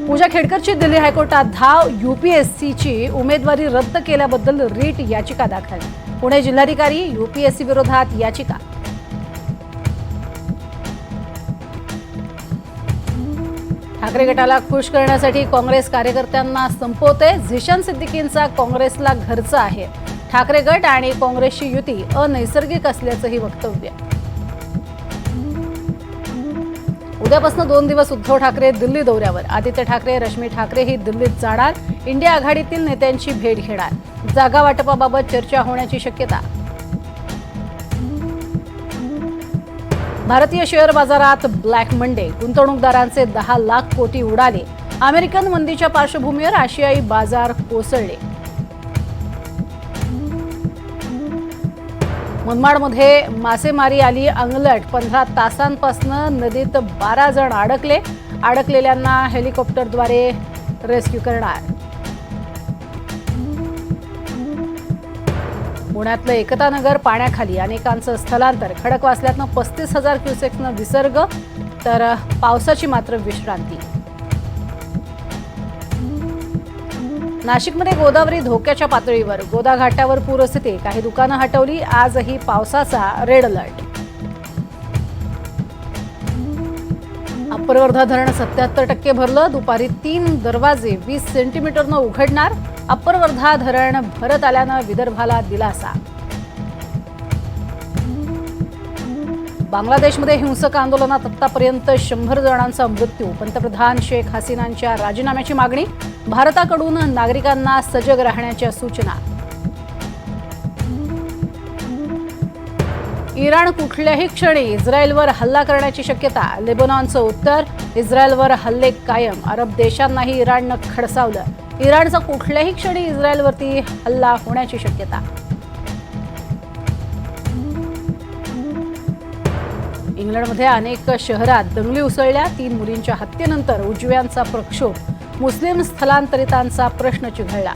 पूजा खेडकरची दिल्ली हायकोर्टात धाव. यूपीएससीची उमेदवारी रद्द केल्याबद्दल रीट याचिका दाखल. पुणे जिल्हाधिकारी यूपीएससी विरोधात याचिका. ठाकरे गटाला खुश करण्यासाठी काँग्रेस कार्यकर्त्यांना संपवते. झिशान सिद्दीकींचा काँग्रेसला घरचा आहे. ठाकरे गट आणि काँग्रेसची युती अनैसर्गिक असल्याचंही वक्तव्य. उद्यापासून 2 दिवस उद्धव ठाकरे दिल्ली दौऱ्यावर. आदित्य ठाकरे, रश्मी ठाकरे ही दिल्लीत जाणार. इंडिया आघाडीतील नेत्यांची भेट घेणार. जागा वाटपाबाबत चर्चा होण्याची शक्यता. भारतीय शेअर बाजारात ब्लॅक मंडे. गुंतवणूकदारांचे 10 लाख कोटी उडाले. अमेरिकन मंदीच्या पार्श्वभूमीवर आशियाई बाजार कोसळले. मनमाडमध्ये मासेमारी आली अंगलट. 15 तासांपासून नदीत 12 जण अडकले. अडकलेल्यांना हेलिकॉप्टरद्वारे रेस्क्यू करणार. पुण्यातलं एकतानगर पाण्याखाली. अनेकांचं स्थलांतर. खडकवासल्यातनं 35,000 क्युसेक्सनं विसर्ग. तर पावसाची मात्र विश्रांती. नाशिकमध्ये गोदावरी धोक्याच्या पातळीवर. गोदा घाटावर पूरस्थिती. काही दुकानं हटवली. आजही पावसाचा रेड अलर्ट. अप्पर वर्धा धरण 77% भरलं. दुपारी 3 दरवाजे 20 सेंटीमीटरनं उघडणार. अप्पर वर्धा धरण भरत आल्यानं विदर्भाला दिलासा. बांगलादेशमध्ये हिंसक आंदोलनात आतापर्यंत 100 जणांचा मृत्यू. पंतप्रधान शेख हसीनांच्या राजीनाम्याची मागणी. भारताकडून नागरिकांना सजग राहण्याच्या सूचना. इराण कुठल्याही क्षणी इस्रायलवर हल्ला करण्याची शक्यता. लेबनॉनचं उत्तर. इस्रायलवर हल्ले कायम. अरब देशांनाही इराणनं खडसावलं. इराणचा कुठल्याही क्षणी इस्रायलवरती हल्ला होण्याची शक्यता. इंग्लंडमध्ये अनेक शहरात दंगली उसळल्या. 3 मुलींच्या हत्येनंतर उजव्यांचा प्रक्षोभ. मुस्लिम स्थलांतरितांचा प्रश्न चिघळला.